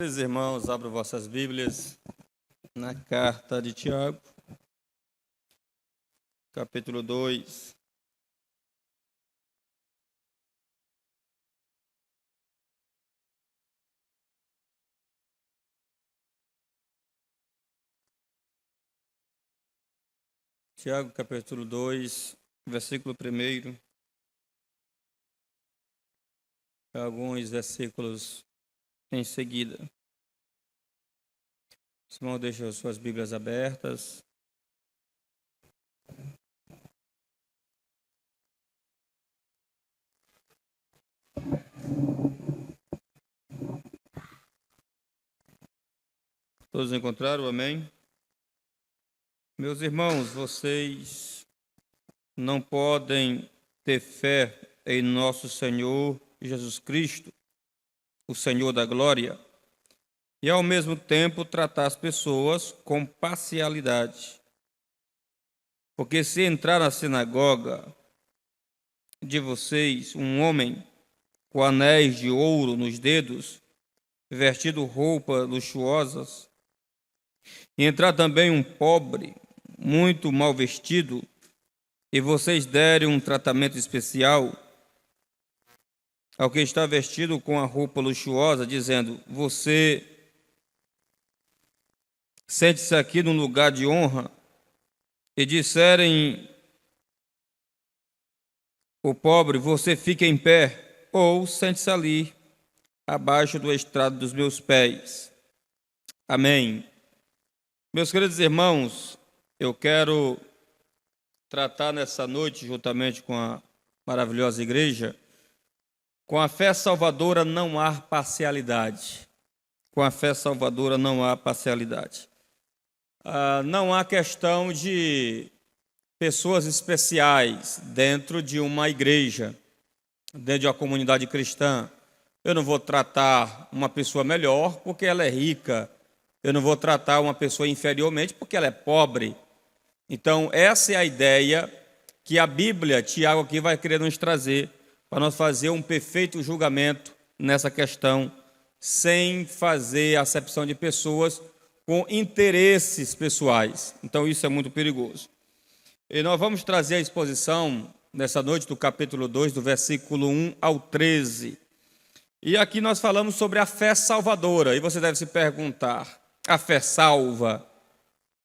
Meus irmãos, abram vossas Bíblias na carta de Tiago, capítulo 2. Tiago, capítulo 2, versículo 1. Alguns versículos em seguida. Os irmãos, deixem suas Bíblias abertas. Todos encontraram? Amém? Meus irmãos, vocês não podem ter fé em nosso Senhor Jesus Cristo, o Senhor da glória, e ao mesmo tempo tratar as pessoas com parcialidade. Porque se entrar na sinagoga de vocês um homem com anéis de ouro nos dedos, vestido roupas luxuosas, e entrar também um pobre, muito mal vestido, e vocês derem um tratamento especial ao que está vestido com a roupa luxuosa, dizendo: você sente-se aqui num lugar de honra, e disserem o pobre: você fica em pé, ou sente-se ali, abaixo do estrado dos meus pés. Amém. Meus queridos irmãos, eu quero tratar nessa noite, juntamente com a maravilhosa igreja, com a fé salvadora não há parcialidade. Com a fé salvadora não há parcialidade. Não há questão de pessoas especiais dentro de uma igreja, dentro de uma comunidade cristã. Eu não vou tratar uma pessoa melhor porque ela é rica. Eu não vou tratar uma pessoa inferiormente porque ela é pobre. Então, essa é a ideia que a Bíblia, Tiago aqui vai querer nos trazer, para nós fazer um perfeito julgamento nessa questão, sem fazer acepção de pessoas com interesses pessoais. Então, isso é muito perigoso. E nós vamos trazer a exposição, nessa noite, do capítulo 2, do versículo 1 ao 13. E aqui nós falamos sobre a fé salvadora. E você deve se perguntar: a fé salva?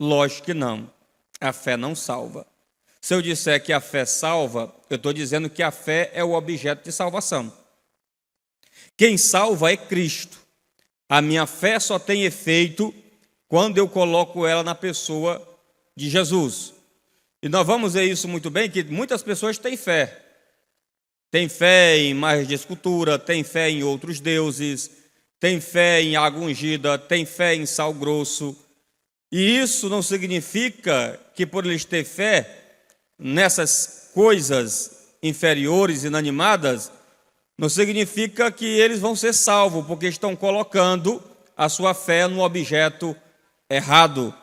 Lógico que não. A fé não salva. Se eu disser que a fé salva, eu estou dizendo que a fé é o objeto de salvação. Quem salva é Cristo. A minha fé só tem efeito quando eu coloco ela na pessoa de Jesus. E nós vamos ver isso muito bem, que muitas pessoas têm fé. Tem fé em imagens de escultura, tem fé em outros deuses, tem fé em água ungida, tem fé em sal grosso. E isso não significa que por eles ter fé nessas coisas inferiores, inanimadas, não significa que eles vão ser salvos, porque estão colocando a sua fé no objeto errado.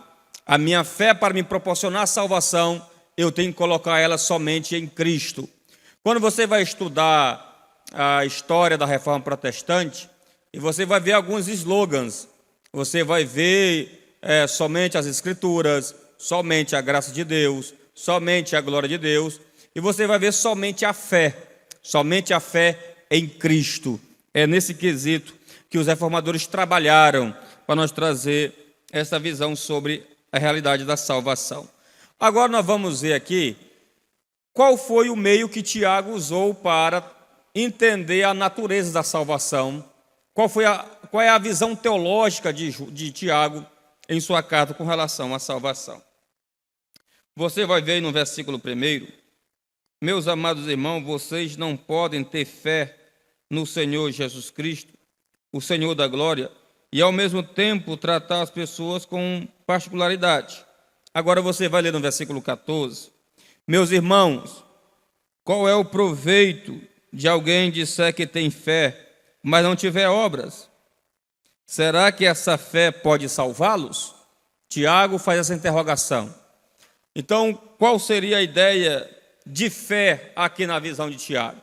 A minha fé, para me proporcionar salvação, eu tenho que colocar ela somente em Cristo. Quando você vai estudar a história da Reforma Protestante, e você vai ver alguns slogans, você vai ver somente as Escrituras, somente a graça de Deus, somente a glória de Deus, e você vai ver somente a fé em Cristo. É nesse quesito que os reformadores trabalharam para nós trazer essa visão sobre a realidade da salvação. Agora nós vamos ver aqui qual foi o meio que Tiago usou para entender a natureza da salvação, qual é a visão teológica de Tiago em sua carta com relação à salvação. Você vai ver no versículo 1: meus amados irmãos, vocês não podem ter fé no Senhor Jesus Cristo, o Senhor da glória, e ao mesmo tempo tratar as pessoas com particularidade. Agora você vai ler no versículo 14: meus irmãos, qual é o proveito de alguém disser que tem fé, mas não tiver obras? Será que essa fé pode salvá-los? Tiago faz essa interrogação. Então, qual seria a ideia de fé aqui na visão de Tiago?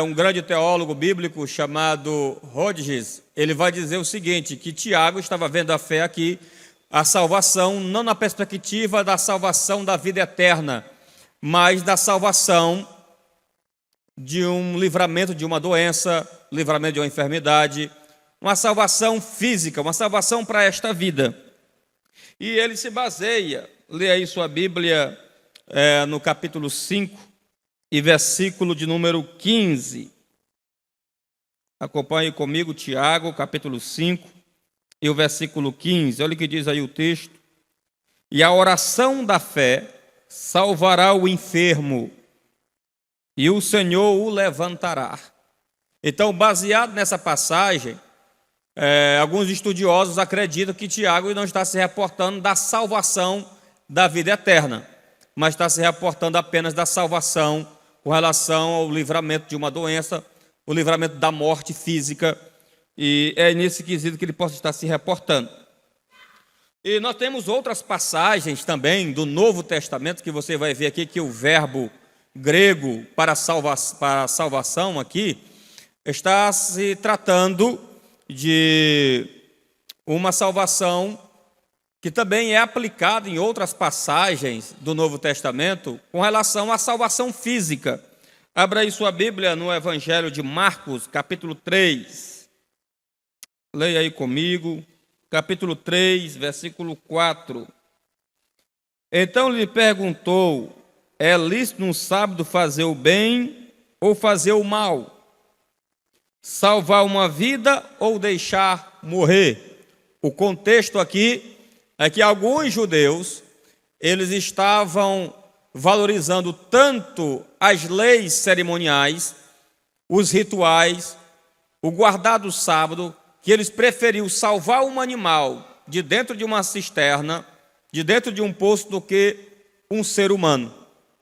um grande teólogo bíblico chamado Hodges, ele vai dizer o seguinte, que Tiago estava vendo a fé aqui, a salvação, não na perspectiva da salvação da vida eterna, mas da salvação de um livramento de uma doença, livramento de uma enfermidade, uma salvação física, uma salvação para esta vida. E ele se baseia, lê aí sua Bíblia no capítulo 5 e versículo de número 15. Acompanhe comigo Tiago, capítulo 5 e o versículo 15. Olha o que diz aí o texto. E a oração da fé salvará o enfermo, e o Senhor o levantará. Então, baseado nessa passagem, alguns estudiosos acreditam que Tiago não está se reportando da salvação da vida eterna, mas está se reportando apenas da salvação com relação ao livramento de uma doença, o livramento da morte física, e é nesse quesito que ele possa estar se reportando. E nós temos outras passagens também do Novo Testamento, que você vai ver aqui que o verbo grego para salvação aqui está se tratando de uma salvação que também é aplicada em outras passagens do Novo Testamento com relação à salvação física. Abra aí sua Bíblia no Evangelho de Marcos, capítulo 3. Leia aí comigo, capítulo 3, versículo 4. Então lhe perguntou: é lícito no sábado fazer o bem ou fazer o mal? Salvar uma vida ou deixar morrer? O contexto aqui é que alguns judeus, eles estavam valorizando tanto as leis cerimoniais, os rituais, o guardar do sábado, que eles preferiam salvar um animal de dentro de uma cisterna, de dentro de um poço, do que um ser humano.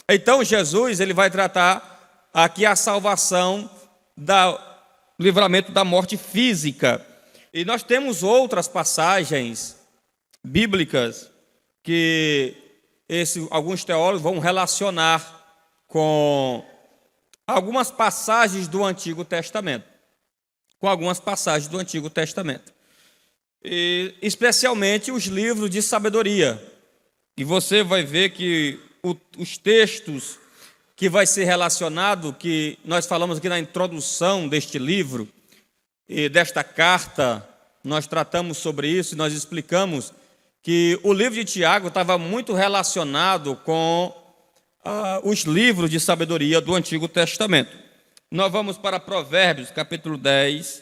Então Jesus, ele vai tratar aqui a salvação do livramento da morte física. E nós temos outras passagens bíblicas que alguns teólogos vão relacionar com algumas passagens do Antigo Testamento. E especialmente os livros de sabedoria. E você vai ver que os textos que vai ser relacionado, que nós falamos aqui na introdução deste livro e desta carta, nós tratamos sobre isso e nós explicamos que o livro de Tiago estava muito relacionado com os livros de sabedoria do Antigo Testamento. Nós vamos para Provérbios, capítulo 10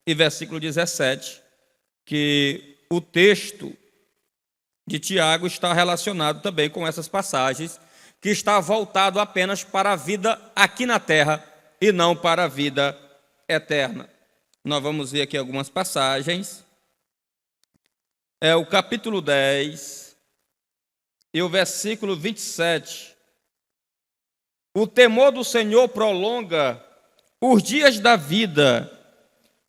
e versículo 17, que o texto de Tiago está relacionado também com essas passagens, que está voltado apenas para a vida aqui na terra e não para a vida eterna. Nós vamos ver aqui algumas passagens. É o capítulo 10 e o versículo 27. O temor do Senhor prolonga os dias da vida,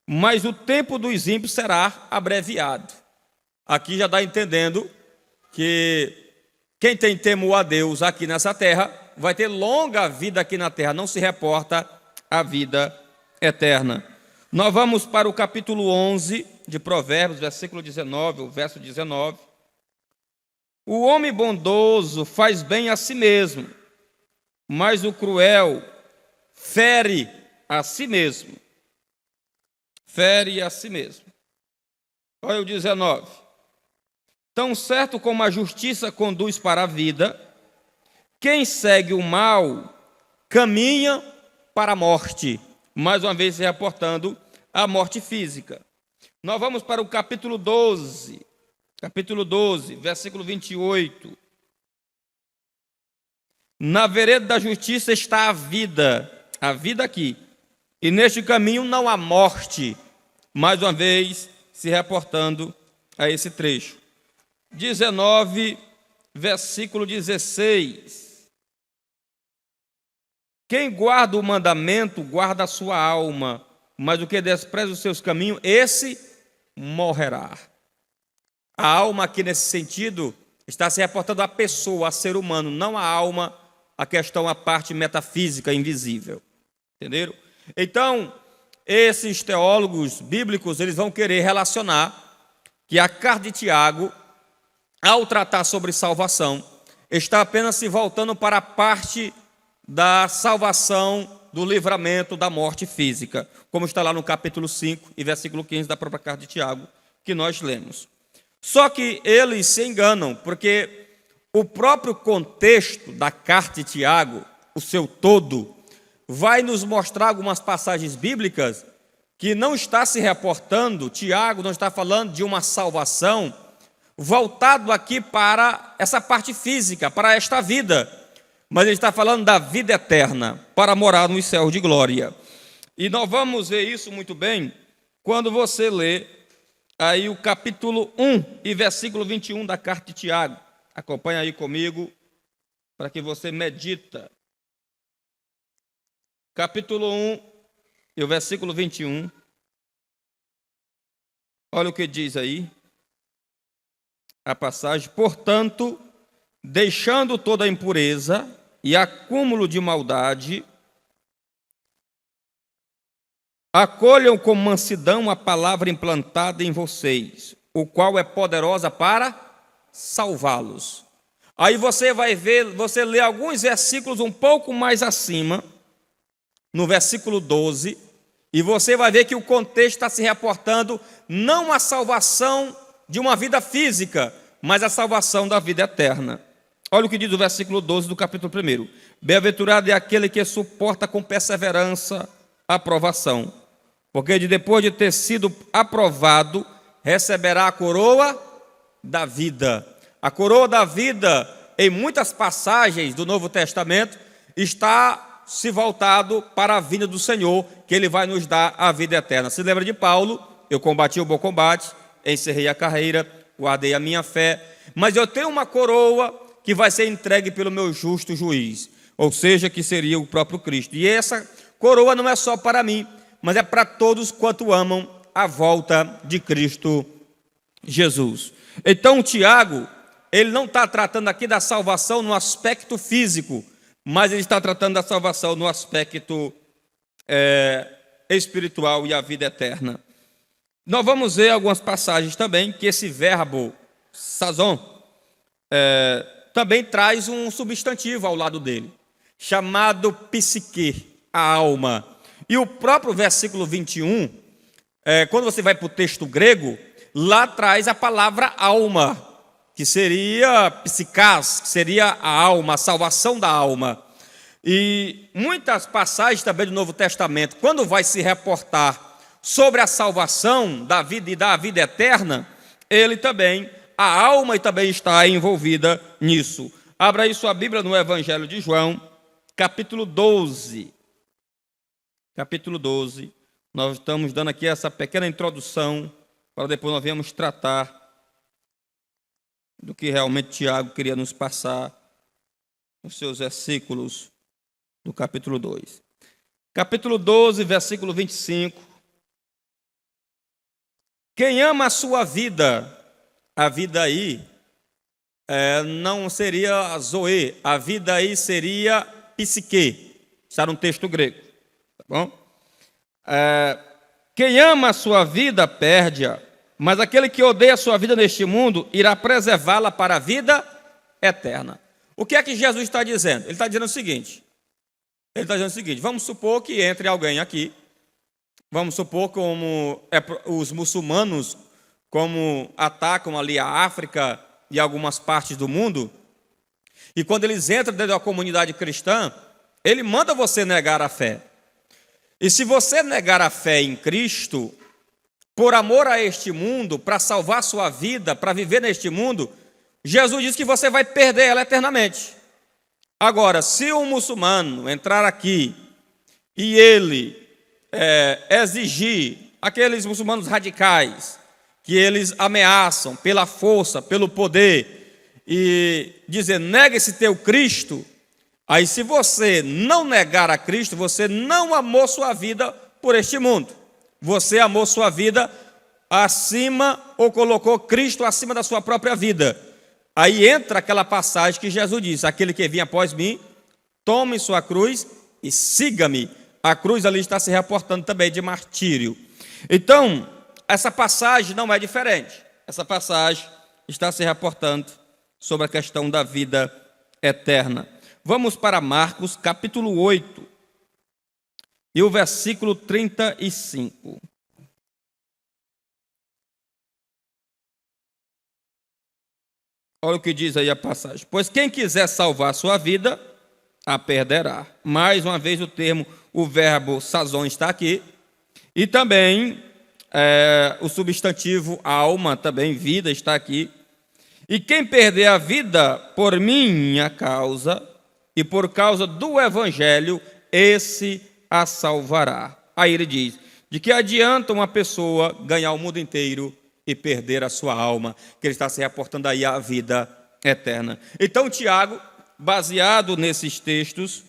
mas o tempo dos ímpios será abreviado. Aqui já dá entendendo que quem tem temor a Deus aqui nessa terra vai ter longa vida aqui na terra, não se reporta à vida eterna. Nós vamos para o capítulo 11 de Provérbios, versículo 19, o verso 19. O homem bondoso faz bem a si mesmo, mas o cruel fere a si mesmo. Fere a si mesmo. Olha o 19. Tão certo como a justiça conduz para a vida, quem segue o mal caminha para a morte. Mais uma vez se reportando a morte física. Nós vamos para o capítulo 12, versículo 28. Na vereda da justiça está a vida aqui, e neste caminho não há morte. Mais uma vez se reportando a esse trecho. 19, versículo 16. Quem guarda o mandamento, guarda a sua alma, mas o que despreza os seus caminhos, esse morrerá. A alma aqui nesse sentido está se reportando à pessoa, a ser humano, não a alma, a questão, a parte metafísica, invisível. Entenderam? Então, esses teólogos bíblicos, eles vão querer relacionar que a carta de Tiago, ao tratar sobre salvação, está apenas se voltando para a parte da salvação, do livramento da morte física, como está lá no capítulo 5 e versículo 15 da própria carta de Tiago, que nós lemos. Só que eles se enganam, porque o próprio contexto da carta de Tiago, o seu todo, vai nos mostrar algumas passagens bíblicas que não está se reportando, Tiago não está falando de uma salvação voltado aqui para essa parte física, para esta vida, mas ele está falando da vida eterna, para morar nos céus de glória. E nós vamos ver isso muito bem quando você lê aí o capítulo 1 e versículo 21 da carta de Tiago. Acompanha aí comigo, para que você medita. Capítulo 1 e o versículo 21. Olha o que diz aí a passagem. Portanto, deixando toda a impureza e acúmulo de maldade, acolham com mansidão a palavra implantada em vocês, o qual é poderosa para salvá-los. Aí você vai ver, você lê alguns versículos um pouco mais acima, no versículo 12, e você vai ver que o contexto está se reportando não à salvação de uma vida física, mas à salvação da vida eterna. Olha o que diz o versículo 12 do capítulo 1. Bem-aventurado é aquele que suporta com perseverança a provação, porque depois de ter sido aprovado, receberá a coroa da vida. A coroa da vida, em muitas passagens do Novo Testamento, está se voltado para a vinda do Senhor, que Ele vai nos dar a vida eterna. Se lembra de Paulo? Eu combati o bom combate, encerrei a carreira, guardei a minha fé, mas eu tenho uma coroa que vai ser entregue pelo meu justo juiz, ou seja, que seria o próprio Cristo. E essa coroa não é só para mim, mas é para todos quanto amam a volta de Cristo Jesus. Então, Tiago, ele não está tratando aqui da salvação no aspecto físico, mas ele está tratando da salvação no aspecto espiritual e a vida eterna. Nós vamos ver algumas passagens também, que esse verbo, sazon, também traz um substantivo ao lado dele, chamado psique, a alma. E o próprio versículo 21, quando você vai para o texto grego, lá traz a palavra alma, que seria psikás, que seria a alma, a salvação da alma. E muitas passagens também do Novo Testamento, quando vai se reportar sobre a salvação da vida e da vida eterna, ele também, a alma também está envolvida nisso. Abra aí sua Bíblia no Evangelho de João, capítulo 12. Capítulo 12. Nós estamos dando aqui essa pequena introdução, para depois nós venhamos tratar do que realmente Tiago queria nos passar nos seus versículos do capítulo 2. Capítulo 12, versículo 25. Quem ama a sua vida, a vida aí não seria a zoe, a vida aí seria psique, está no texto grego, tá bom? Quem ama a sua vida, perde-a, mas aquele que odeia a sua vida neste mundo, irá preservá-la para a vida eterna. O que é que Jesus está dizendo? Ele está dizendo o seguinte, vamos supor que entre alguém aqui, vamos supor como os muçulmanos, como atacam ali a África e algumas partes do mundo, e quando eles entram dentro da comunidade cristã, ele manda você negar a fé. E se você negar a fé em Cristo, por amor a este mundo, para salvar sua vida, para viver neste mundo, Jesus diz que você vai perder ela eternamente. Agora, se um muçulmano entrar aqui e ele exigir, aqueles muçulmanos radicais, que eles ameaçam pela força, pelo poder, e dizer, nega esse teu Cristo, aí se você não negar a Cristo, você não amou sua vida por este mundo. Você amou sua vida acima, ou colocou Cristo acima da sua própria vida. Aí entra aquela passagem que Jesus diz, aquele que vem após mim, tome sua cruz e siga-me. A cruz ali está se reportando também de martírio. Então, essa passagem não é diferente. Essa passagem está se reportando sobre a questão da vida eterna. Vamos para Marcos, capítulo 8, e o versículo 35. Olha o que diz aí a passagem. Pois quem quiser salvar sua vida, a perderá. Mais uma vez o verbo sazon está aqui. E também o substantivo alma, também vida, está aqui. E quem perder a vida por minha causa e por causa do evangelho, esse a salvará. Aí ele diz, de que adianta uma pessoa ganhar o mundo inteiro e perder a sua alma, que ele está se reportando aí à vida eterna. Então, Tiago, baseado nesses textos,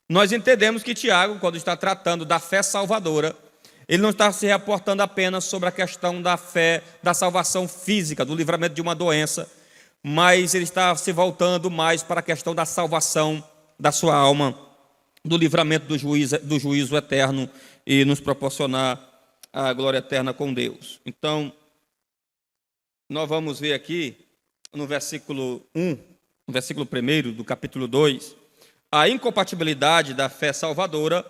nós entendemos que Tiago, quando está tratando da fé salvadora, ele não está se reportando apenas sobre a questão da fé, da salvação física, do livramento de uma doença, mas ele está se voltando mais para a questão da salvação da sua alma, do livramento do juízo eterno e nos proporcionar a glória eterna com Deus. Então, nós vamos ver aqui no versículo 1, no versículo 1 do capítulo 2, a incompatibilidade da fé salvadora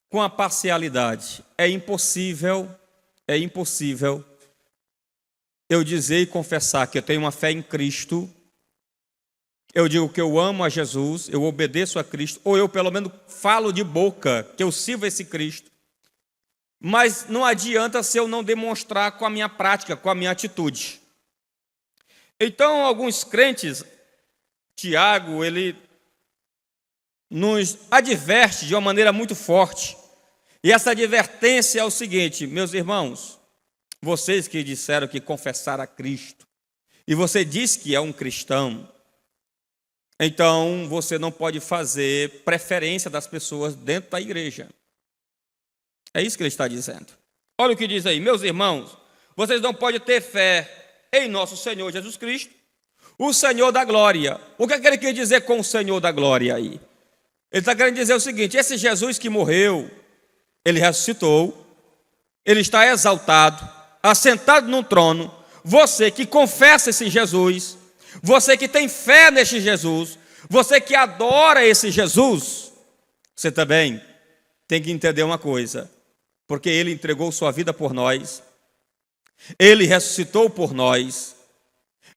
com a parcialidade. É impossível eu dizer e confessar que eu tenho uma fé em Cristo, eu digo que eu amo a Jesus, eu obedeço a Cristo, ou eu pelo menos falo de boca que eu sirvo esse Cristo, mas não adianta se eu não demonstrar com a minha prática, com a minha atitude. Então, alguns crentes, Tiago, ele nos adverte de uma maneira muito forte. E essa advertência é o seguinte, meus irmãos, vocês que disseram que confessaram a Cristo, e você diz que é um cristão, então você não pode fazer preferência das pessoas dentro da igreja. É isso que ele está dizendo. Olha o que diz aí, meus irmãos, vocês não podem ter fé em nosso Senhor Jesus Cristo, o Senhor da glória. O que é que ele quer dizer com o Senhor da glória aí? Ele está querendo dizer o seguinte, esse Jesus que morreu, ele ressuscitou, ele está exaltado, assentado no trono. Você que confessa esse Jesus, você que tem fé neste Jesus, você que adora esse Jesus, você também tem que entender uma coisa, porque ele entregou sua vida por nós, ele ressuscitou por nós,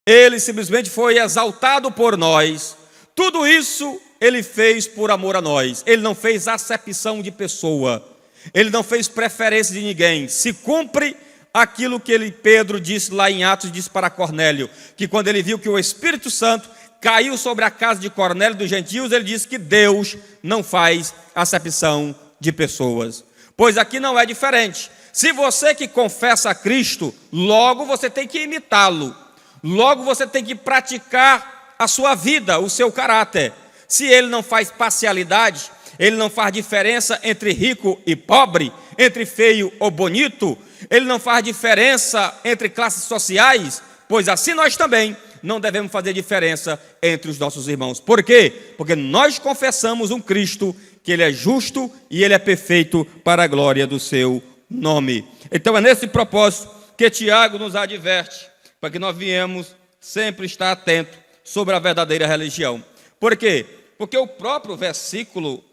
ele simplesmente foi exaltado por nós, tudo isso ele fez por amor a nós, ele não fez acepção de pessoa, ele não fez preferência de ninguém. Se cumpre aquilo que Pedro disse lá em Atos, disse para Cornélio, que quando ele viu que o Espírito Santo caiu sobre a casa de Cornélio dos gentios, ele disse que Deus não faz acepção de pessoas. Pois aqui não é diferente. Se você que confessa a Cristo, logo você tem que imitá-lo, logo você tem que praticar a sua vida, o seu caráter. Se ele não faz parcialidade, ele não faz diferença entre rico e pobre, entre feio ou bonito, ele não faz diferença entre classes sociais, pois assim nós também não devemos fazer diferença entre os nossos irmãos. Por quê? Porque nós confessamos um Cristo que ele é justo e ele é perfeito para a glória do seu nome. Então é nesse propósito que Tiago nos adverte, para que nós viemos sempre estar atento sobre a verdadeira religião. Por quê? Porque o próprio versículo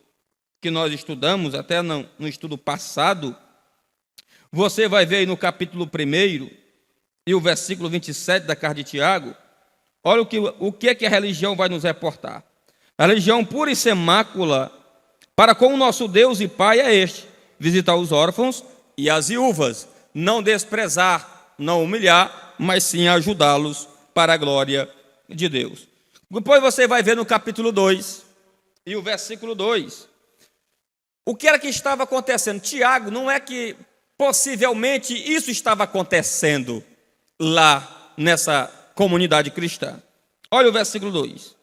que nós estudamos, até no estudo passado, você vai ver aí no capítulo 1 e o versículo 27 da carta de Tiago, olha o que é que a religião vai nos reportar. A religião pura e sem mácula para com o nosso Deus e Pai é este: visitar os órfãos e as viúvas, não desprezar, não humilhar, mas sim ajudá-los para a glória de Deus. Depois você vai ver no capítulo 2 e o versículo 2. O que era que estava acontecendo? Tiago, não é que possivelmente isso estava acontecendo lá nessa comunidade cristã. Olha o versículo 2.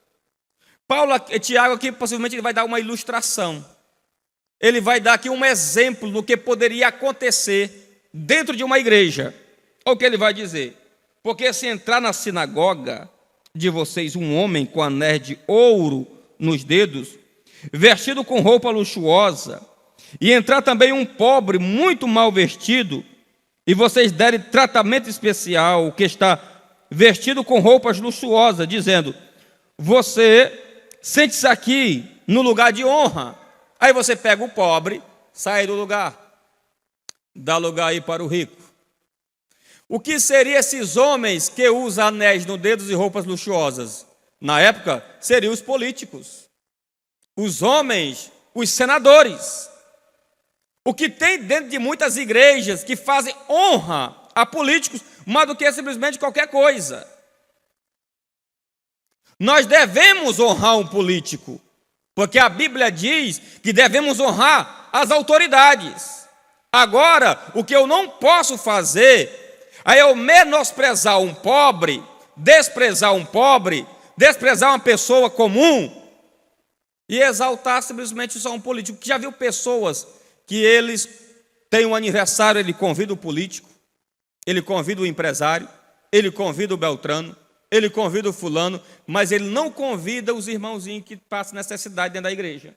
Tiago aqui possivelmente ele vai dar uma ilustração. Ele vai dar aqui um exemplo do que poderia acontecer dentro de uma igreja. Olha o que ele vai dizer. Porque se entrar na sinagoga de vocês um homem com anéis de ouro nos dedos, vestido com roupa luxuosa, e entrar também um pobre muito mal vestido, e vocês derem tratamento especial, o que está vestido com roupas luxuosas, dizendo: você sente-se aqui no lugar de honra. Aí você pega o pobre, sai do lugar, dá lugar aí para o rico. O que seriam esses homens que usam anéis no dedo e roupas luxuosas? Na época, seriam os políticos, os homens, os senadores. O que tem dentro de muitas igrejas que fazem honra a políticos mais do que simplesmente qualquer coisa. Nós devemos honrar um político, porque a Bíblia diz que devemos honrar as autoridades. Agora, o que eu não posso fazer é eu menosprezar um pobre, desprezar uma pessoa comum e exaltar simplesmente só um político. Já viu pessoas que eles têm um aniversário, ele convida o político, ele convida o empresário, ele convida o beltrano, ele convida o fulano, mas ele não convida os irmãozinhos que passam necessidade dentro da igreja.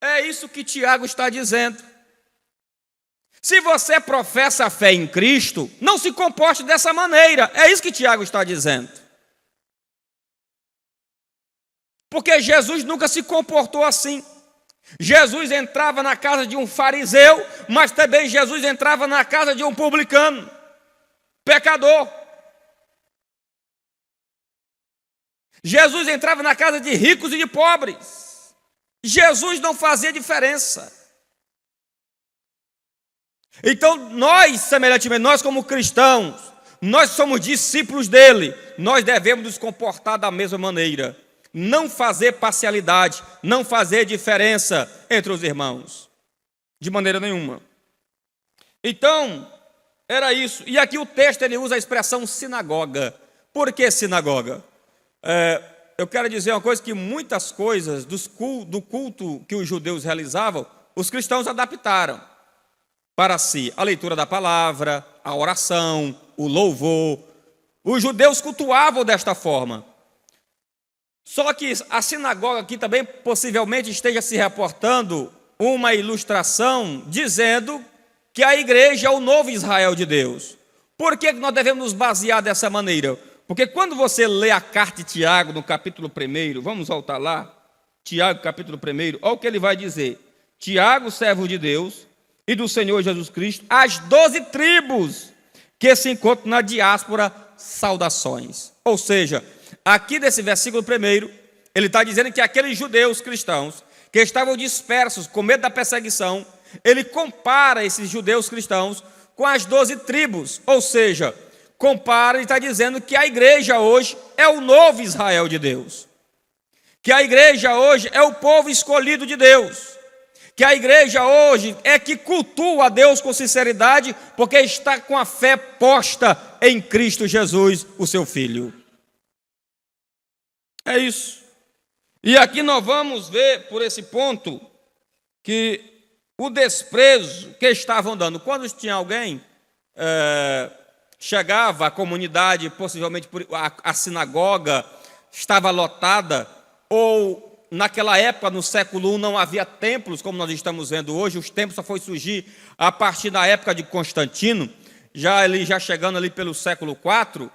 É isso que Tiago está dizendo. Se você professa a fé em Cristo, não se comporte dessa maneira. É isso que Tiago está dizendo. Porque Jesus nunca se comportou assim. Jesus entrava na casa de um fariseu, mas também Jesus entrava na casa de um publicano, pecador. Jesus entrava na casa de ricos e de pobres. Jesus não fazia diferença. Então nós, semelhantemente, nós como cristãos, nós somos discípulos dele, nós devemos nos comportar da mesma maneira. Não fazer parcialidade, não fazer diferença entre os irmãos, de maneira nenhuma. Então, era isso. E aqui o texto ele usa a expressão sinagoga. Por que sinagoga? Eu quero dizer uma coisa, que muitas coisas do culto que os judeus realizavam, os cristãos adaptaram para si. A leitura da palavra, a oração, o louvor. Os judeus cultuavam desta forma. Só que a sinagoga aqui também possivelmente esteja se reportando uma ilustração dizendo que a igreja é o novo Israel de Deus. Por que nós devemos nos basear dessa maneira? Porque quando você lê a carta de Tiago no capítulo 1, vamos voltar lá, Tiago capítulo 1, olha o que ele vai dizer. Tiago, servo de Deus e do Senhor Jesus Cristo, as 12 tribos que se encontram na diáspora, saudações. Ou seja, aqui desse versículo 1, ele está dizendo que aqueles judeus cristãos que estavam dispersos com medo da perseguição, ele compara esses judeus cristãos com as 12 tribos, ou seja, compara e está dizendo que a igreja hoje é o novo Israel de Deus, que a igreja hoje é o povo escolhido de Deus, que a igreja hoje é que cultua a Deus com sinceridade, porque está com a fé posta em Cristo Jesus, o seu Filho. É isso. E aqui nós vamos ver, por esse ponto, que o desprezo que estavam dando. Quando tinha alguém, chegava à comunidade, possivelmente a sinagoga estava lotada, ou naquela época, no século I, não havia templos, como nós estamos vendo hoje. Os templos só foi surgir a partir da época de Constantino, já chegando ali pelo século IV,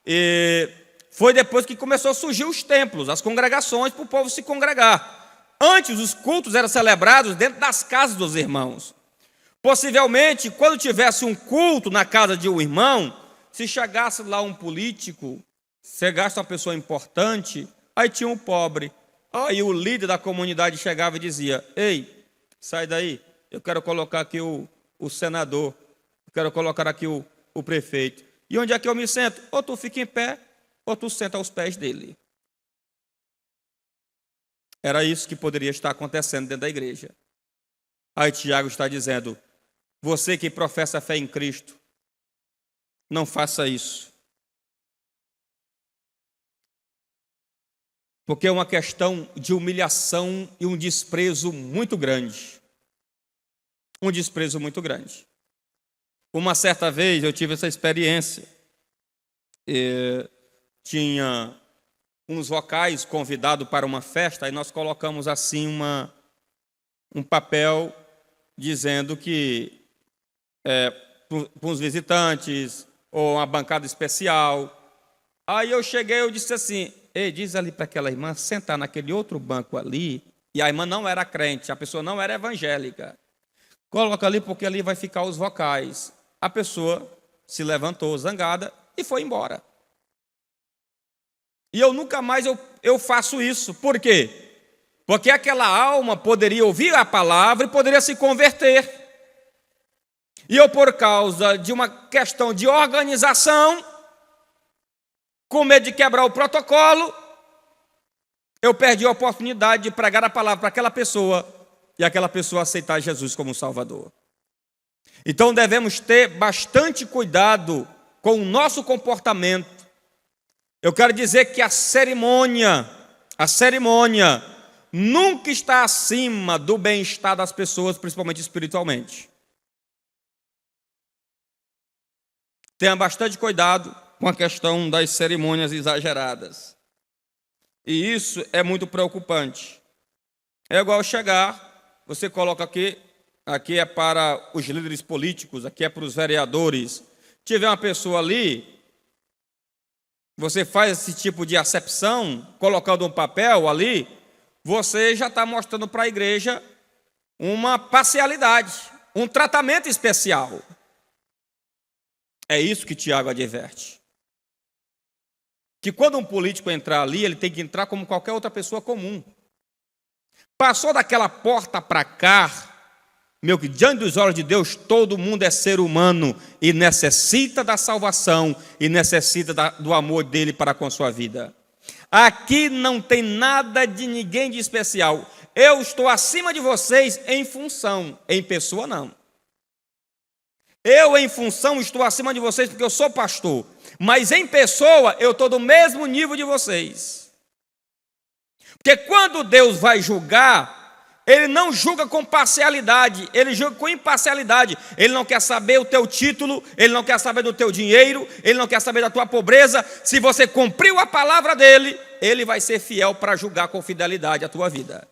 e foi depois que começou a surgir os templos, as congregações, para o povo se congregar. Antes, os cultos eram celebrados dentro das casas dos irmãos. Possivelmente, quando tivesse um culto na casa de um irmão, se chegasse lá um político, chegasse uma pessoa importante, aí tinha um pobre. Aí o líder da comunidade chegava e dizia: ei, sai daí, eu quero colocar aqui o senador, eu quero colocar aqui o prefeito. E onde é que eu me sento? Ou tu fica em pé, ou tu senta aos pés dele. Era isso que poderia estar acontecendo dentro da igreja. Aí Tiago está dizendo: você que professa fé em Cristo, não faça isso. Porque é uma questão de humilhação e um desprezo muito grande. Um desprezo muito grande. Uma certa vez eu tive essa experiência. Tinha uns vocais convidados para uma festa, aí nós colocamos assim um papel dizendo que para os visitantes, ou uma bancada especial. Aí eu cheguei, eu disse assim, ei, diz ali para aquela irmã sentar naquele outro banco ali, e a irmã não era crente, a pessoa não era evangélica. Coloca ali porque ali vai ficar os vocais. A pessoa se levantou zangada e foi embora. E eu nunca mais eu faço isso. Por quê? Porque aquela alma poderia ouvir a palavra e poderia se converter. E eu, por causa de uma questão de organização, com medo de quebrar o protocolo, eu perdi a oportunidade de pregar a palavra para aquela pessoa e aquela pessoa aceitar Jesus como Salvador. Então devemos ter bastante cuidado com o nosso comportamento. Eu quero dizer que a cerimônia nunca está acima do bem-estar das pessoas, principalmente espiritualmente. Tenha bastante cuidado com a questão das cerimônias exageradas. E isso é muito preocupante. É igual chegar, você coloca aqui é para os líderes políticos, aqui é para os vereadores. Tiver uma pessoa ali, você faz esse tipo de acepção, colocando um papel ali, você já está mostrando para a igreja uma parcialidade, um tratamento especial. É isso que Tiago adverte. Que quando um político entrar ali, ele tem que entrar como qualquer outra pessoa comum. Passou daquela porta para cá, meu, que diante dos olhos de Deus, todo mundo é ser humano e necessita da salvação e necessita do amor dele para com a sua vida. Aqui não tem nada de ninguém de especial. Eu estou acima de vocês em função, em pessoa não. Eu, em função, estou acima de vocês porque eu sou pastor. Mas em pessoa, eu estou do mesmo nível de vocês. Porque quando Deus vai julgar, Ele não julga com parcialidade, Ele julga com imparcialidade. Ele não quer saber o teu título, Ele não quer saber do teu dinheiro, Ele não quer saber da tua pobreza. Se você cumpriu a palavra dEle, Ele vai ser fiel para julgar com fidelidade a tua vida.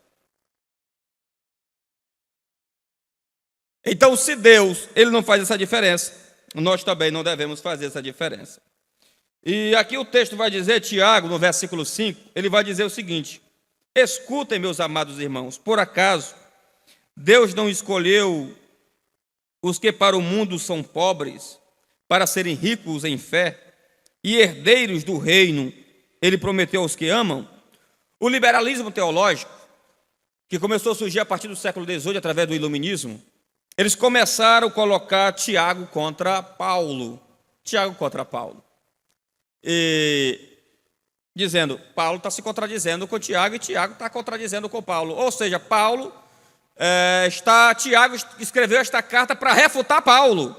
Então, se Deus ele não faz essa diferença, nós também não devemos fazer essa diferença. E aqui o texto vai dizer, Tiago, no versículo 5, ele vai dizer o seguinte: escutem, meus amados irmãos, por acaso Deus não escolheu os que para o mundo são pobres, para serem ricos em fé e herdeiros do reino, Ele prometeu aos que amam? O liberalismo teológico, que começou a surgir a partir do século XVIII, através do iluminismo, eles começaram a colocar Tiago contra Paulo. E dizendo, Paulo está se contradizendo com Tiago e Tiago está contradizendo com Paulo. Ou seja, Tiago escreveu esta carta para refutar Paulo.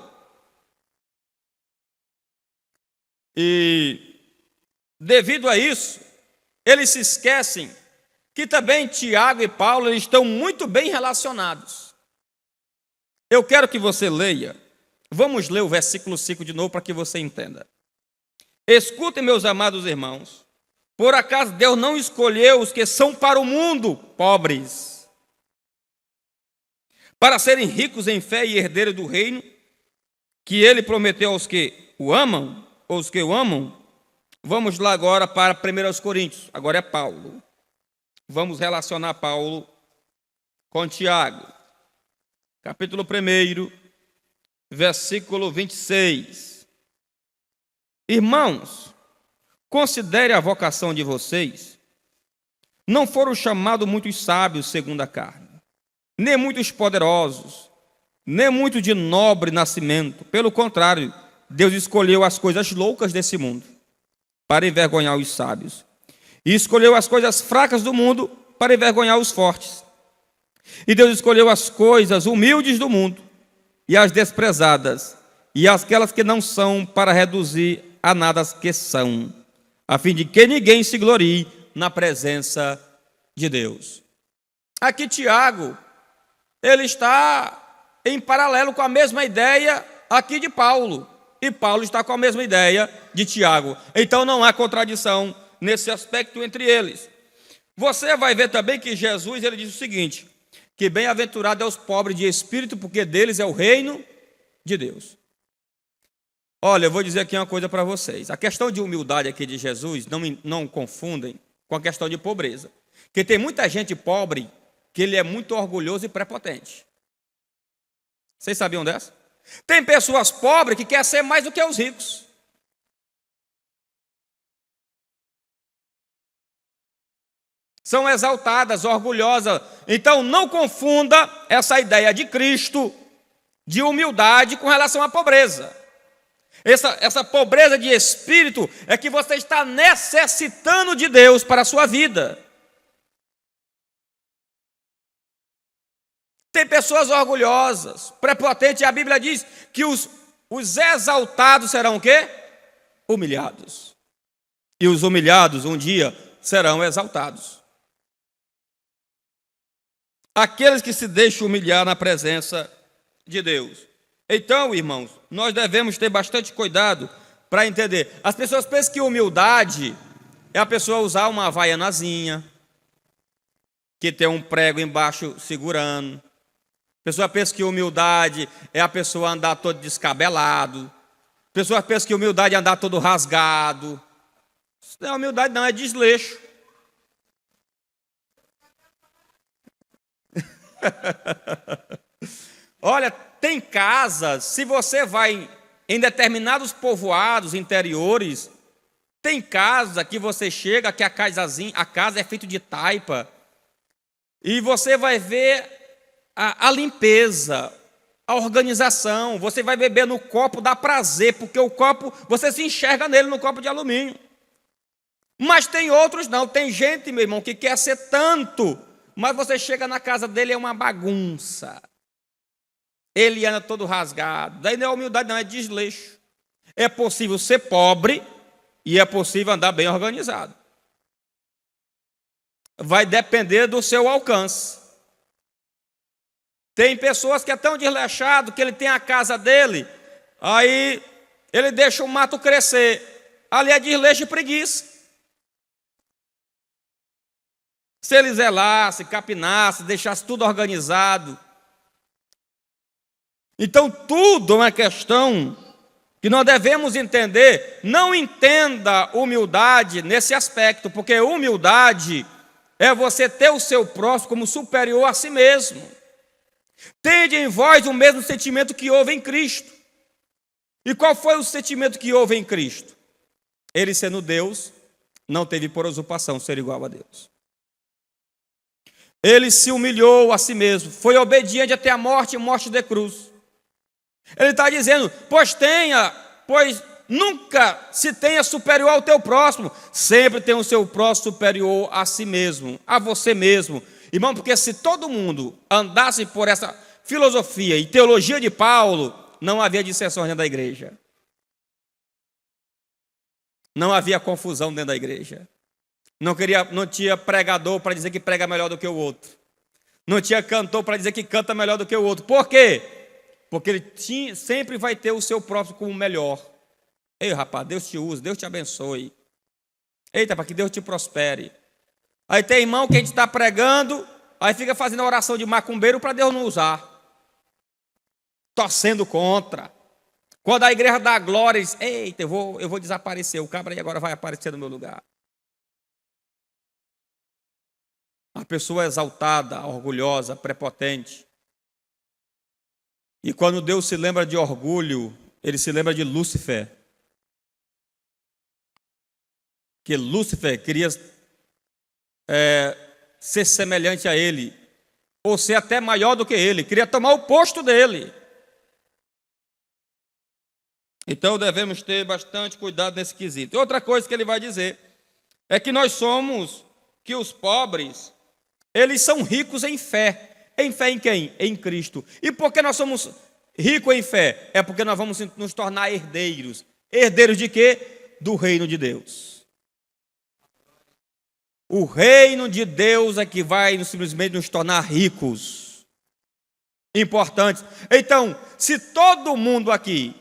E devido a isso, eles se esquecem que também Tiago e Paulo eles estão muito bem relacionados. Eu quero que você leia, vamos ler o versículo 5 de novo para que você entenda. Escutem, meus amados irmãos, por acaso Deus não escolheu os que são para o mundo pobres, para serem ricos em fé e herdeiros do reino, que Ele prometeu aos que o amam, ou os que o amam? Vamos lá agora para 1 Coríntios, agora é Paulo. Vamos relacionar Paulo com Tiago. Capítulo 1, versículo 26. Irmãos, considere a vocação de vocês. Não foram chamados muitos sábios segundo a carne, nem muitos poderosos, nem muitos de nobre nascimento. Pelo contrário, Deus escolheu as coisas loucas desse mundo para envergonhar os sábios, e escolheu as coisas fracas do mundo para envergonhar os fortes. E Deus escolheu as coisas humildes do mundo e as desprezadas e aquelas que não são para reduzir a nada as que são, a fim de que ninguém se glorie na presença de Deus. Aqui Tiago, ele está em paralelo com a mesma ideia aqui de Paulo, e Paulo está com a mesma ideia de Tiago. Então não há contradição nesse aspecto entre eles. Você vai ver também que Jesus ele diz o seguinte, que bem-aventurado é os pobres de espírito, porque deles é o reino de Deus. Olha, eu vou dizer aqui uma coisa para vocês. A questão de humildade aqui de Jesus, não confundem com a questão de pobreza. Porque tem muita gente pobre que ele é muito orgulhoso e prepotente. Vocês sabiam dessa? Tem pessoas pobres que querem ser mais do que os ricos. São exaltadas, orgulhosas. Então não confunda essa ideia de Cristo, de humildade com relação à pobreza. Essa pobreza de espírito é que você está necessitando de Deus para a sua vida. Tem pessoas orgulhosas, prepotentes, e a Bíblia diz que os exaltados serão o quê? Humilhados. E os humilhados um dia serão exaltados. Aqueles que se deixam humilhar na presença de Deus. Então, irmãos, nós devemos ter bastante cuidado para entender. As pessoas pensam que humildade é a pessoa usar uma havaianazinha, que tem um prego embaixo segurando. A pessoa pensa que humildade é a pessoa andar todo descabelado. A pessoa pensa que humildade é andar todo rasgado. Isso não é humildade, não, é desleixo. Olha, tem casas, se você vai em determinados povoados interiores, tem casa que você chega, que a casa é feita de taipa, e você vai ver a limpeza, a organização, você vai beber no copo, dá prazer, porque o copo, você se enxerga nele no copo de alumínio. Mas tem outros não, tem gente, meu irmão, que quer ser tanto, mas você chega na casa dele, é uma bagunça. Ele anda todo rasgado. Daí não é humildade, não, é desleixo. É possível ser pobre e é possível andar bem organizado. Vai depender do seu alcance. Tem pessoas que é tão desleixado que ele tem a casa dele, aí ele deixa o mato crescer. Ali é desleixo e preguiça. Se ele zelasse, capinasse, deixasse tudo organizado. Então, tudo é uma questão que nós devemos entender. Não entenda humildade nesse aspecto, porque humildade é você ter o seu próximo como superior a si mesmo. Tende em vós o mesmo sentimento que houve em Cristo. E qual foi o sentimento que houve em Cristo? Ele, sendo Deus, não teve por usurpação ser igual a Deus. Ele se humilhou a si mesmo, foi obediente até a morte e morte de cruz. Ele está dizendo, pois nunca se tenha superior ao teu próximo, sempre tem o seu próximo superior a si mesmo, a você mesmo. Irmão, porque se todo mundo andasse por essa filosofia e teologia de Paulo, não havia dissensões dentro da igreja. Não havia confusão dentro da igreja. Não tinha pregador para dizer que prega melhor do que o outro. Não tinha cantor para dizer que canta melhor do que o outro. Por quê? Porque ele sempre vai ter o seu próximo como melhor. Ei, rapaz, Deus te usa, Deus te abençoe. Eita, para que Deus te prospere. Aí tem irmão que a gente está pregando, aí fica fazendo a oração de macumbeiro para Deus não usar. Torcendo contra. Quando a igreja dá glória, diz, eita, eu vou desaparecer, o cabra aí agora vai aparecer no meu lugar. A pessoa exaltada, orgulhosa, prepotente. E quando Deus se lembra de orgulho, ele se lembra de Lúcifer. Que Lúcifer queria ser semelhante a ele, ou ser até maior do que ele, queria tomar o posto dele. Então devemos ter bastante cuidado nesse quesito. Outra coisa que ele vai dizer é que que os pobres, eles são ricos em fé. Em fé em quem? Em Cristo. E por que nós somos ricos em fé? É porque nós vamos nos tornar herdeiros. Herdeiros de quê? Do reino de Deus. O reino de Deus é que vai simplesmente nos tornar ricos. Importantes. Então, se todo mundo aqui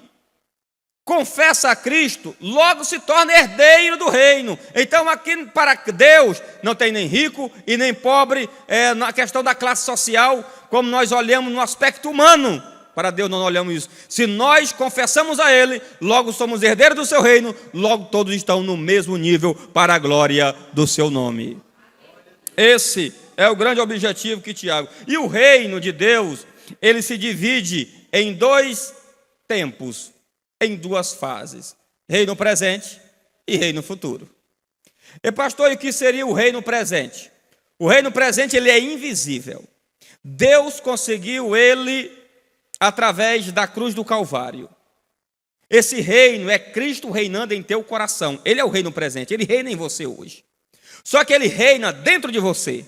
confessa a Cristo, logo se torna herdeiro do reino. Então aqui para Deus não tem nem rico e nem pobre, na questão da classe social, como nós olhamos no aspecto humano. Para Deus não olhamos isso. Se nós confessamos a Ele, logo somos herdeiros do seu reino, logo todos estão no mesmo nível para a glória do seu nome. Esse é o grande objetivo que Tiago. E o reino de Deus, ele se divide em 2 tempos, em 2 fases: reino presente e reino futuro. E pastor, e o que seria o reino presente? O reino presente, ele é invisível. Deus conseguiu ele através da cruz do Calvário. Esse reino é Cristo reinando em teu coração. Ele é o reino presente, ele reina em você hoje. Só que ele reina dentro de você.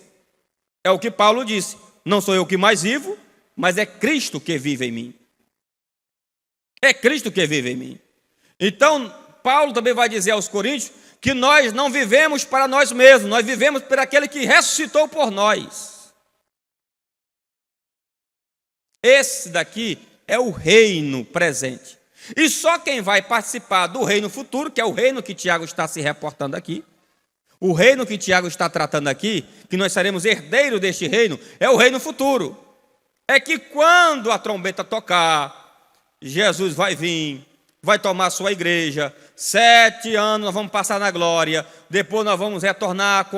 É o que Paulo disse: não sou eu que mais vivo, mas é Cristo que vive em mim. É Cristo que vive em mim. Então, Paulo também vai dizer aos Coríntios que nós não vivemos para nós mesmos, nós vivemos por aquele que ressuscitou por nós. Esse daqui é o reino presente. E só quem vai participar do reino futuro, que é o reino que Tiago está se reportando aqui, o reino que Tiago está tratando aqui, que nós seremos herdeiros deste reino, é o reino futuro. É que quando a trombeta tocar, Jesus vai vir, vai tomar sua igreja, 7 anos nós vamos passar na glória, depois nós vamos retornar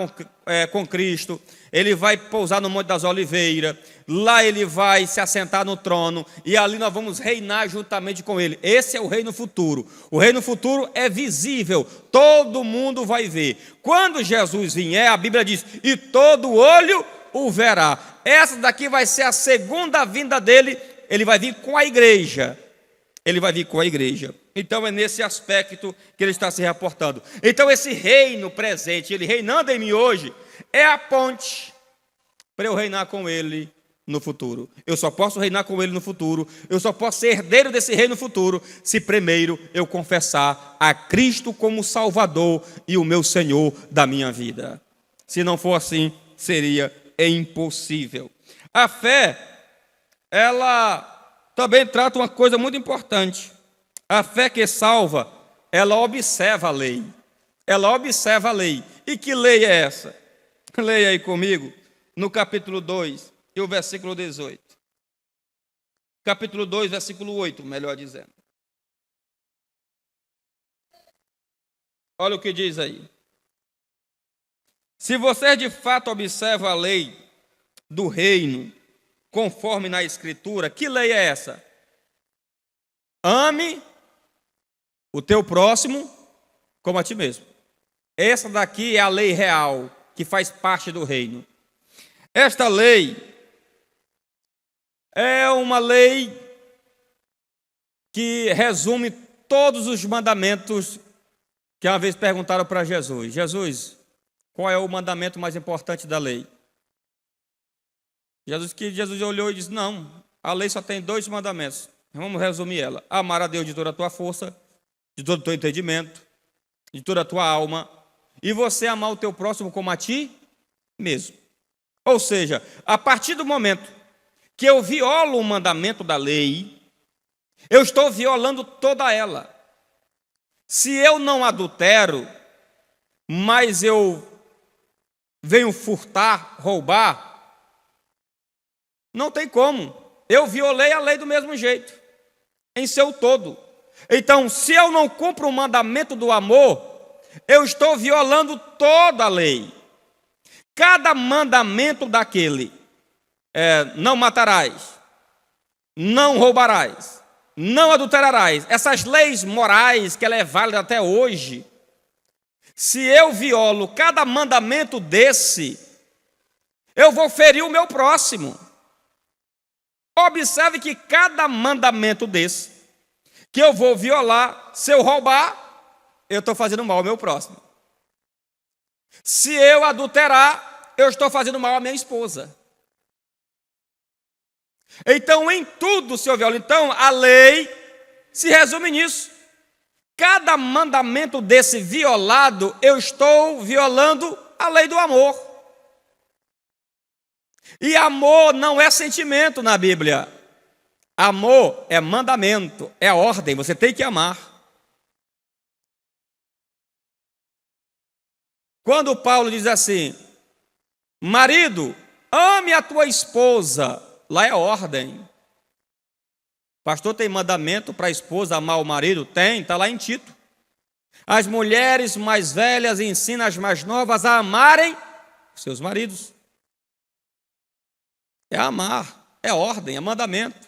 com Cristo, ele vai pousar no Monte das Oliveiras, lá ele vai se assentar no trono, e ali nós vamos reinar juntamente com ele. Esse é o reino futuro. O reino futuro é visível, todo mundo vai ver. Quando Jesus vier, a Bíblia diz, e todo olho o verá. Essa daqui vai ser a segunda vinda dele, ele vai vir com a igreja. Ele vai vir com a igreja. Então é nesse aspecto que ele está se reportando. Então esse reino presente, ele reinando em mim hoje, é a ponte para eu reinar com ele no futuro. Eu só posso reinar com ele no futuro, eu só posso ser herdeiro desse reino futuro, se primeiro eu confessar a Cristo como Salvador e o meu Senhor da minha vida. Se não for assim, seria impossível. A fé, ela também trata uma coisa muito importante. A fé que salva, ela observa a lei. Ela observa a lei. E que lei é essa? Leia aí comigo, no capítulo 2 e o versículo 18. Capítulo 2, versículo 8, melhor dizendo. Olha o que diz aí. Se você de fato observa a lei do reino, conforme na Escritura, que lei é essa? Ame o teu próximo como a ti mesmo. Essa daqui é a lei real, que faz parte do reino. Esta lei é uma lei que resume todos os mandamentos que uma vez perguntaram para Jesus. Jesus, qual é o mandamento mais importante da lei? Jesus olhou e disse, não, a lei só tem 2 mandamentos. Vamos resumir ela. Amar a Deus de toda a tua força, de todo o teu entendimento, de toda a tua alma, e você amar o teu próximo como a ti mesmo. Ou seja, a partir do momento que eu violo o mandamento da lei, eu estou violando toda ela. Se eu não adultero, mas eu venho furtar, roubar, não tem como. Eu violei a lei do mesmo jeito, em seu todo. Então, se eu não cumpro o mandamento do amor, eu estou violando toda a lei. Cada mandamento daquele, não matarás, não roubarás, não adulterarás, essas leis morais que ela é válida até hoje, se eu violo cada mandamento desse, eu vou ferir o meu próximo. Observe que cada mandamento desse, que eu vou violar, se eu roubar, eu estou fazendo mal ao meu próximo. Se eu adulterar, eu estou fazendo mal à minha esposa. Então, em tudo, se eu violo, então, a lei se resume nisso. Cada mandamento desse violado, eu estou violando a lei do amor. E amor não é sentimento na Bíblia. Amor é mandamento, é ordem, você tem que amar. Quando Paulo diz assim, marido, ame a tua esposa, lá é ordem. Pastor, tem mandamento para a esposa amar o marido? Tem, está lá em Tito. As mulheres mais velhas ensinam as mais novas a amarem seus maridos. É amar, é ordem, é mandamento.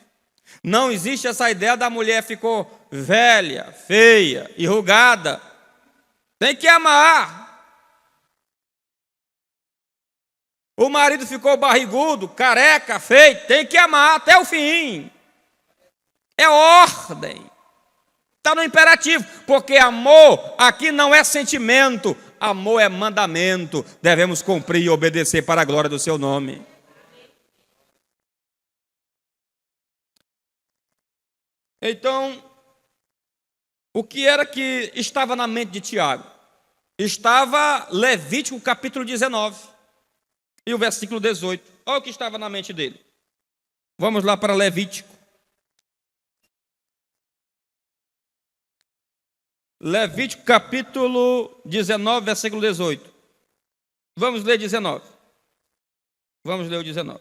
Não existe essa ideia da mulher ficou velha, feia, enrugada. Tem que amar. O marido ficou barrigudo, careca, feio. Tem que amar até o fim. É ordem. Está no imperativo, porque amor aqui não é sentimento, amor é mandamento. Devemos cumprir e obedecer para a glória do seu nome. Então, o que era que estava na mente de Tiago? Estava Levítico capítulo 19 e o versículo 18. Olha o que estava na mente dele. Vamos lá para Levítico. Levítico capítulo 19, versículo 18. Vamos ler 19. Vamos ler o 19.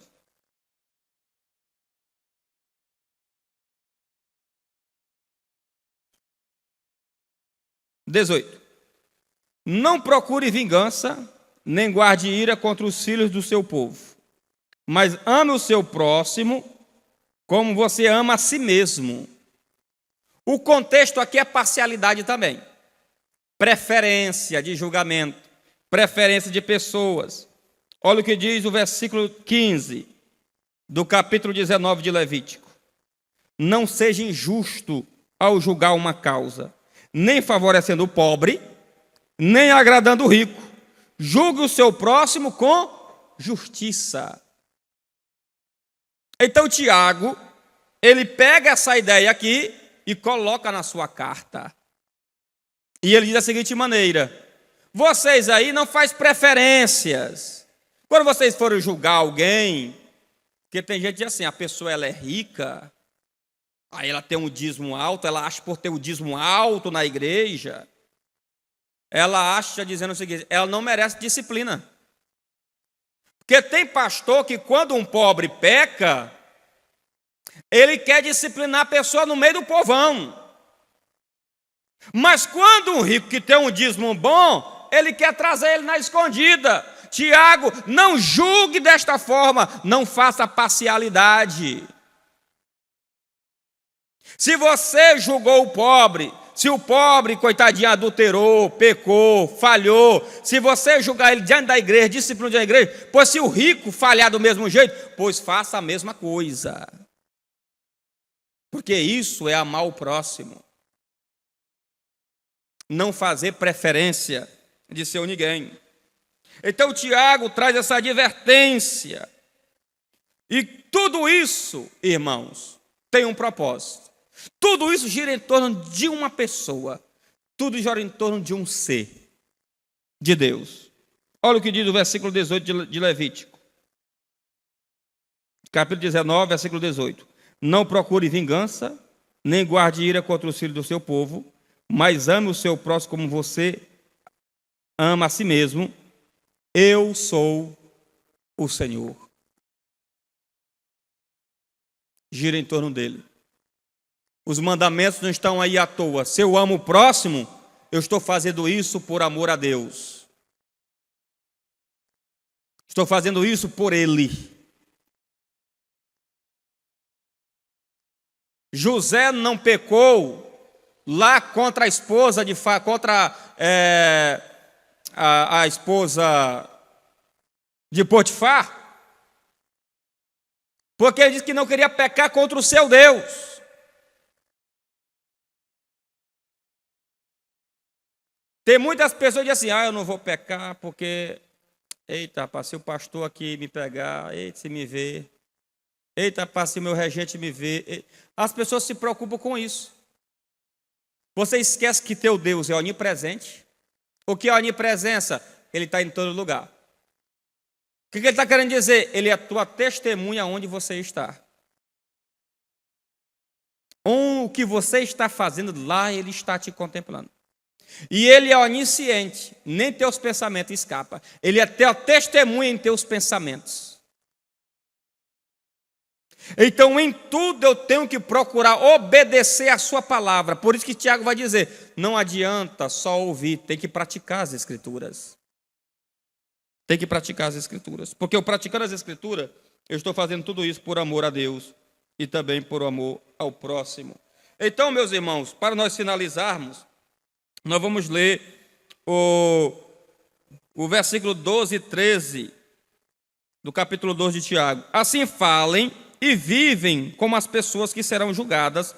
Não procure vingança, nem guarde ira contra os filhos do seu povo, mas ame o seu próximo como você ama a si mesmo. O contexto aqui é parcialidade também. Preferência de julgamento, preferência de pessoas. Olha o que diz o versículo 15 do capítulo 19 de Levítico. Não seja injusto ao julgar uma causa, nem favorecendo o pobre, nem agradando o rico. Julgue o seu próximo com justiça. Então Tiago, ele pega essa ideia aqui e coloca na sua carta. E ele diz da seguinte maneira: vocês aí não fazem preferências. Quando vocês forem julgar alguém, porque tem gente que diz assim, a pessoa ela é rica, aí ela tem um dízimo alto, ela acha por ter o dízimo alto na igreja, ela acha dizendo o seguinte, ela não merece disciplina. Porque tem pastor que quando um pobre peca, ele quer disciplinar a pessoa no meio do povão. Mas quando um rico que tem um dízimo bom, ele quer trazer ele na escondida. Tiago, não julgue desta forma, não faça parcialidade. Se você julgou o pobre, se o pobre, coitadinho, adulterou, pecou, falhou, se você julgar ele diante da igreja, disciplina da igreja, pois se o rico falhar do mesmo jeito, pois faça a mesma coisa. Porque isso é amar o próximo. Não fazer preferência de seu ninguém. Então Tiago traz essa advertência. E tudo isso, irmãos, tem um propósito. Tudo isso gira em torno de uma pessoa. Tudo gira em torno de um ser, de Deus. Olha o que diz o versículo 18 de Levítico. Capítulo 19, versículo 18. Não procure vingança, nem guarde ira contra os filhos do seu povo, mas ame o seu próximo como você ama a si mesmo. Eu sou o Senhor. Gira em torno dele. Os mandamentos não estão aí à toa. Se eu amo o próximo, eu estou fazendo isso por amor a Deus. Estou fazendo isso por ele. José não pecou lá contra a esposa a esposa de Potifar, porque ele disse que não queria pecar contra o seu Deus. Tem muitas pessoas que dizem assim, eu não vou pecar porque, eita, rapaz, se o pastor aqui me pegar, eita, se me ver, eita, rapaz, se o meu regente me ver. As pessoas se preocupam com isso. Você esquece que teu Deus é onipresente. O que é onipresença? Ele está em todo lugar. O que ele está querendo dizer? Ele é a tua testemunha onde você está. O que você está fazendo lá, ele está te contemplando. E ele é onisciente, nem teus pensamentos escapam. Ele é testemunha em teus pensamentos. Então, em tudo eu tenho que procurar obedecer a sua palavra. Por isso que Tiago vai dizer, não adianta só ouvir, tem que praticar as Escrituras. Tem que praticar as Escrituras. Porque eu praticando as Escrituras, eu estou fazendo tudo isso por amor a Deus e também por amor ao próximo. Então, meus irmãos, para nós finalizarmos, nós vamos ler o versículo 12 e 13 do capítulo 2 de Tiago. Assim falem e vivem como as pessoas que serão julgadas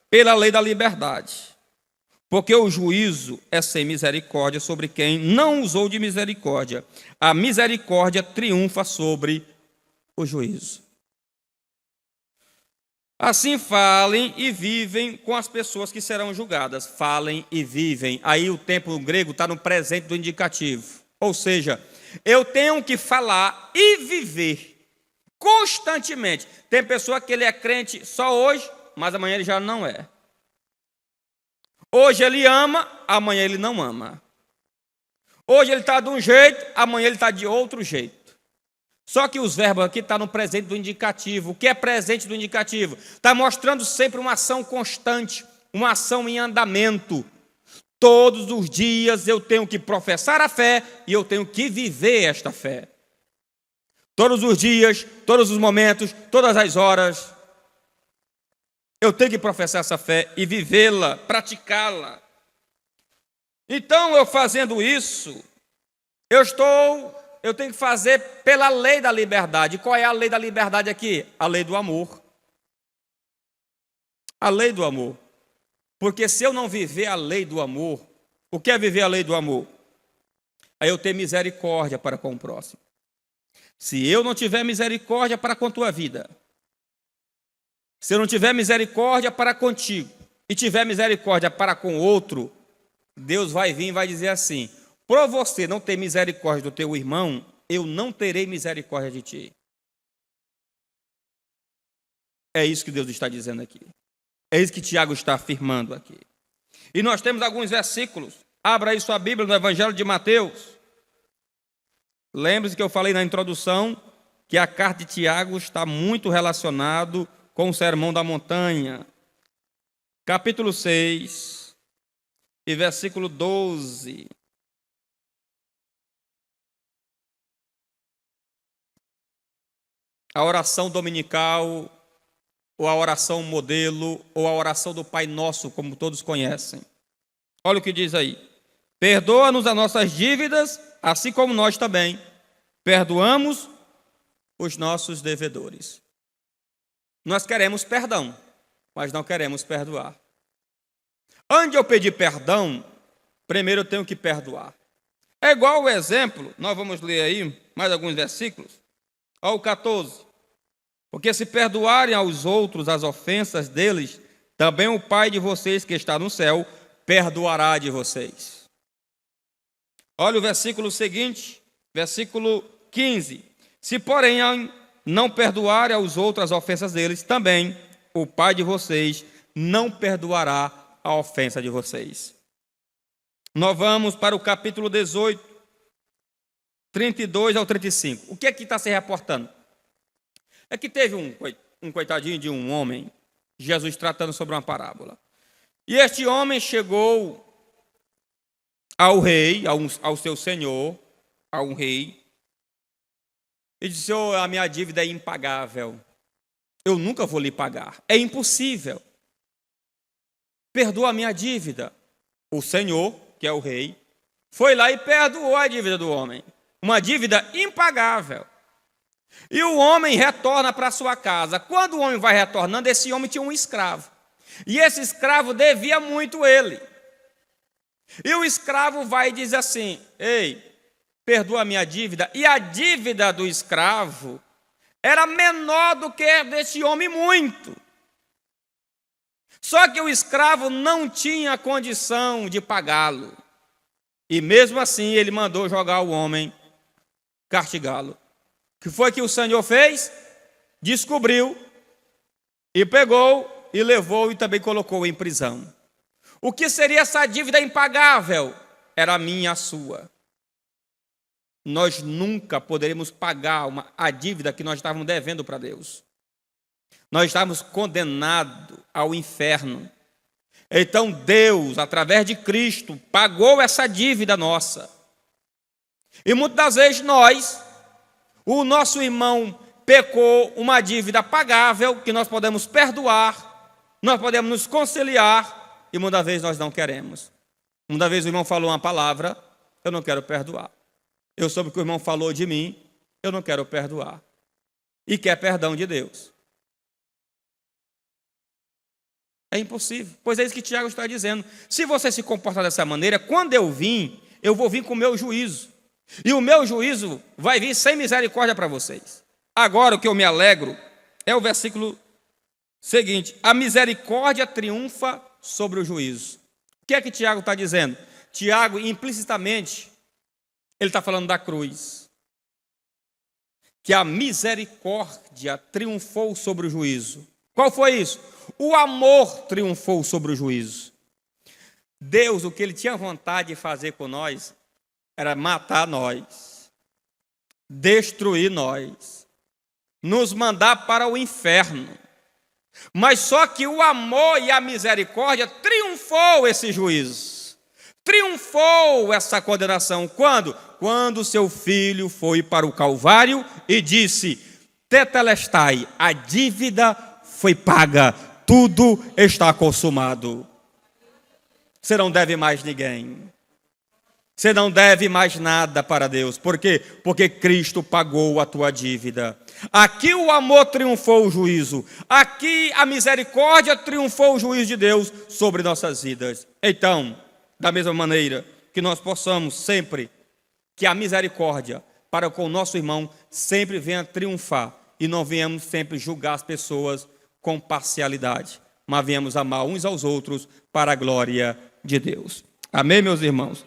pela lei da liberdade. Porque o juízo é sem misericórdia sobre quem não usou de misericórdia. A misericórdia triunfa sobre o juízo. Assim falem e vivem com as pessoas que serão julgadas. Falem e vivem. Aí o tempo grego está no presente do indicativo. Ou seja, eu tenho que falar e viver constantemente. Tem pessoa que ele é crente só hoje, mas amanhã ele já não é. Hoje ele ama, amanhã ele não ama. Hoje ele está de um jeito, amanhã ele está de outro jeito. Só que os verbos aqui estão no presente do indicativo. O que é presente do indicativo? Está mostrando sempre uma ação constante, uma ação em andamento. Todos os dias eu tenho que professar a fé e eu tenho que viver esta fé. Todos os dias, todos os momentos, todas as horas, eu tenho que professar essa fé e vivê-la, praticá-la. Então, eu fazendo isso, eu tenho que fazer pela lei da liberdade. Qual é a lei da liberdade aqui? A lei do amor. A lei do amor. Porque se eu não viver a lei do amor, o que é viver a lei do amor? É eu ter misericórdia para com o próximo. Se eu não tiver misericórdia para com a tua vida, se eu não tiver misericórdia para contigo e tiver misericórdia para com outro, Deus vai vir e vai dizer assim, por você não ter misericórdia do teu irmão, eu não terei misericórdia de ti. É isso que Deus está dizendo aqui. É isso que Tiago está afirmando aqui. E nós temos alguns versículos. Abra aí sua Bíblia no Evangelho de Mateus. Lembre-se que eu falei na introdução que a carta de Tiago está muito relacionado com o Sermão da Montanha. Capítulo 6 e versículo 12. A oração dominical, ou a oração modelo, ou a oração do Pai Nosso, como todos conhecem. Olha o que diz aí. Perdoa-nos as nossas dívidas, assim como nós também perdoamos os nossos devedores. Nós queremos perdão, mas não queremos perdoar. Antes de eu pedir perdão, primeiro eu tenho que perdoar. É igual o exemplo, nós vamos ler aí mais alguns versículos. Olha o 14. Porque se perdoarem aos outros as ofensas deles, também o Pai de vocês que está no céu perdoará de vocês. Olha o versículo seguinte, versículo 15. Se, porém, não perdoarem aos outros as ofensas deles, também o Pai de vocês não perdoará a ofensa de vocês. Nós vamos para o capítulo 18, 32 ao 35. O que aqui está se reportando? É que teve um coitadinho de um homem, Jesus tratando sobre uma parábola. E este homem chegou ao rei, ao seu senhor, a um rei, e disse, Senhor, a minha dívida é impagável. Eu nunca vou lhe pagar. É impossível. Perdoa a minha dívida. O senhor, que é o rei, foi lá e perdoou a dívida do homem. Uma dívida impagável. E o homem retorna para sua casa. Quando o homem vai retornando, esse homem tinha um escravo. E esse escravo devia muito ele. E o escravo vai e diz assim, ei, perdoa a minha dívida. E a dívida do escravo era menor do que a desse homem muito. Só que o escravo não tinha condição de pagá-lo. E mesmo assim ele mandou jogar o homem, castigá-lo. O que foi que o Senhor fez? Descobriu e pegou e levou e também colocou em prisão. O que seria essa dívida impagável? Era a minha e a sua. Nós nunca poderíamos pagar a dívida que nós estávamos devendo para Deus. Nós estávamos condenados ao inferno. Então Deus, através de Cristo, pagou essa dívida nossa. E muitas das vezes o nosso irmão pecou uma dívida pagável, que nós podemos perdoar, nós podemos nos conciliar, e muitas vezes nós não queremos. Muitas vezes o irmão falou uma palavra, eu não quero perdoar. Eu soube que o irmão falou de mim, eu não quero perdoar. E quer perdão de Deus. É impossível, pois é isso que Tiago está dizendo. Se você se comportar dessa maneira, quando eu vou vir com o meu juízo. E o meu juízo vai vir sem misericórdia para vocês. Agora o que eu me alegro é o versículo seguinte: a misericórdia triunfa sobre o juízo. O que é que Tiago está dizendo? Tiago, implicitamente, ele está falando da cruz. Que a misericórdia triunfou sobre o juízo. Qual foi isso? O amor triunfou sobre o juízo. Deus, o que ele tinha vontade de fazer com nós, era matar nós, destruir nós, nos mandar para o inferno. Mas só que o amor e a misericórdia triunfou esse juízo, triunfou essa condenação. Quando? Quando seu filho foi para o Calvário e disse: Tetelestai, a dívida foi paga, tudo está consumado. Você não deve mais ninguém. Você não deve mais nada para Deus. Por quê? Porque Cristo pagou a tua dívida. Aqui o amor triunfou o juízo. Aqui a misericórdia triunfou o juízo de Deus sobre nossas vidas. Então, da mesma maneira que nós possamos sempre, que a misericórdia para com o nosso irmão sempre venha triunfar. E não venhamos sempre julgar as pessoas com parcialidade, mas venhamos amar uns aos outros para a glória de Deus. Amém, meus irmãos?